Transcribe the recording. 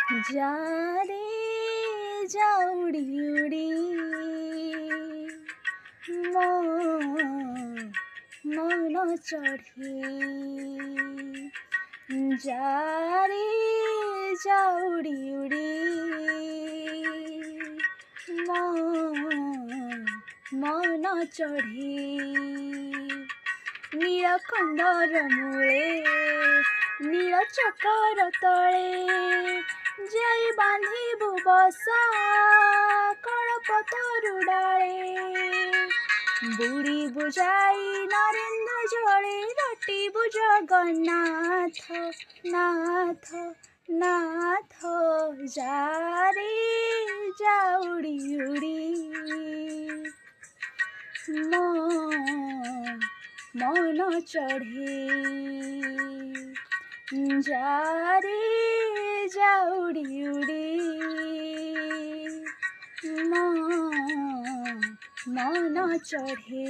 जा रे जा उड़ी उड़ी ମୋ ମନ ଚଢ଼ି ଯା ରେ ଯା ଉଡ଼ି ଉଡ଼ି ମୋ ମନ ଚଢ଼ି ନୀଳକଣ୍ଡର ମୂଳେ ନୀଳ ଚକର ତଳେ ଯାଇ ବାନ୍ଧିବୁ ବସା କଳପତରୁ ଡାଳେ ବୁଡ଼ିବୁ ଯାଇ ନରେନ୍ଦ୍ର ଜଳେ ରଟିବୁ ଜଗନ୍ନାଥ ନାଥ ନାଥ ଯା ରେ ଯା ଉଡ଼ି ଉଡ଼ି ମୋ ମନ ଚଢ଼େ ଯା ରେ ଯା ଉଡ଼ି ଉଡ଼ି ମୋ ମନ ଚଢ଼େ।